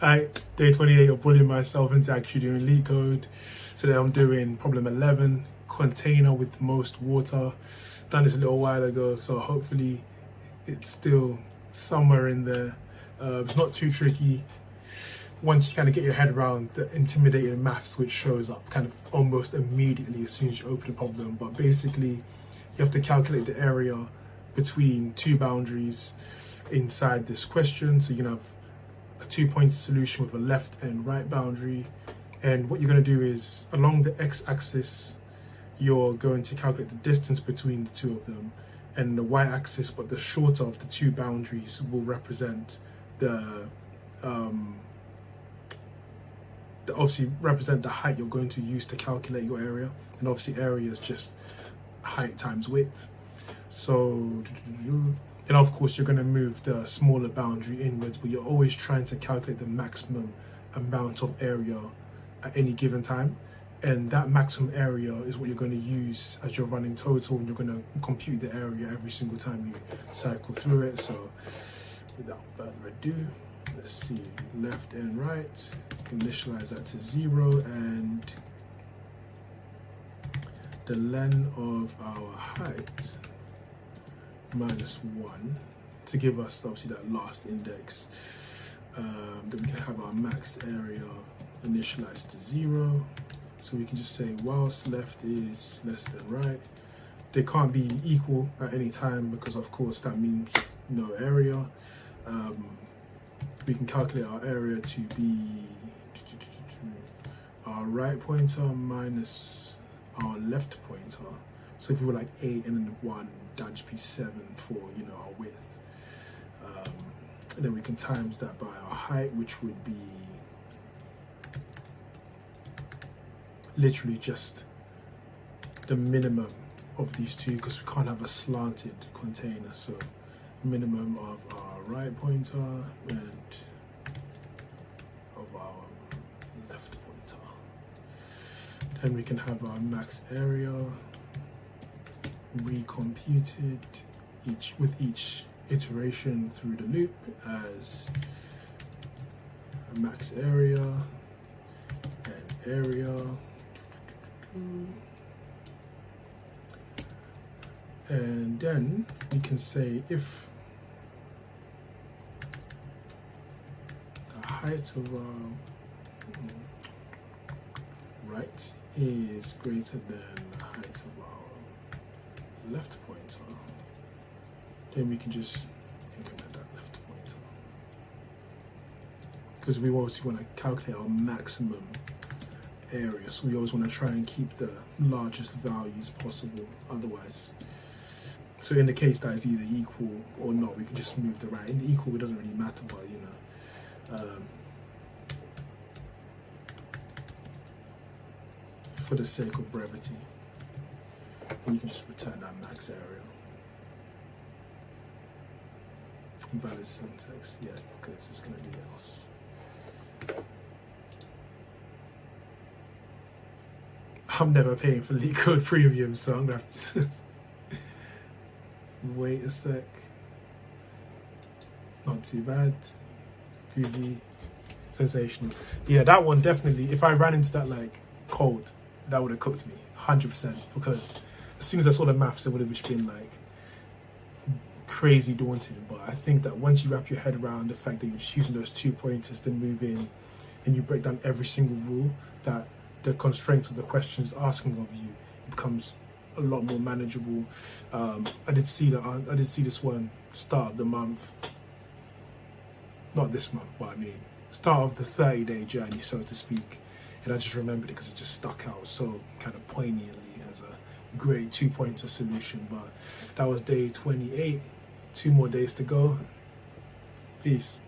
Day 28 of bullying myself into actually doing leetcode. So then I'm doing problem 11, container with the most water. Done this a little while ago, so hopefully it's still somewhere in there. It's not too tricky. Once you kind of get your head around the intimidating maths, which shows up kind of almost immediately as soon as you open the problem. But basically, you have to calculate the area between two boundaries inside this question. So you can have a 2-point solution with a left and right boundary. And what you're going to do is, along the x-axis, you're going to calculate the distance between the two of them. And the y-axis, but the shorter of the two boundaries, will represent the obviously represent the height you're going to use to calculate your area. And obviously area is just height times width. So then of course you're going to move the smaller boundary inwards, but you're always trying to calculate the maximum amount of area at any given time. And that maximum area is what you're going to use as your running total, and you're going to compute the area every single time you cycle through it. So without further ado, let's see, left and right, initialize that to 0, and the len of our height minus 1 to give us obviously that last index. Then we can have our max area initialized to 0. So we can just say whilst left is less than right. They can't be equal at any time because of course that means no area. We can calculate our area to be our right pointer minus our left pointer. So if we were like 8 and then 1, that'd just be 7 for, you know, our width. And then we can times that by our height, which would be literally just the minimum of these two, because we can't have a slanted container. So minimum of our right pointer and of our left pointer. Then we can have our max area recomputed with each iteration through the loop as a max area and area. And then we can say if the height of our right is greater than the height of our left pointer, then we can just increment that left pointer, because we obviously want to calculate our maximum area, so we always want to try and keep the largest values possible otherwise. So in the case that is either equal or not, we can just move the right. In the equal, it doesn't really matter, but you know, for the sake of brevity, and you can just return that max area. Invalid syntax, yeah, because it's going to be else. I'm never paying for leetcode premium, so I'm gonna have to wait a sec. Not too bad. Groovy. Sensational. Yeah, that one definitely, if I ran into that like code, that would have cooked me 100%, because as soon as I saw the maths, it would have just been like crazy daunting. But I think that once you wrap your head around the fact that you're just using those 2 pointers to move in, and you break down every single rule, that the constraints of the questions asking of you, it becomes a lot more manageable. I did see this one start of the month, not this month, but I mean start of the 30-day journey, so to speak, and I just remembered it because it just stuck out so kind of poignantly as a great 2-pointer solution. But that was day 28. 2 more days to go. Peace.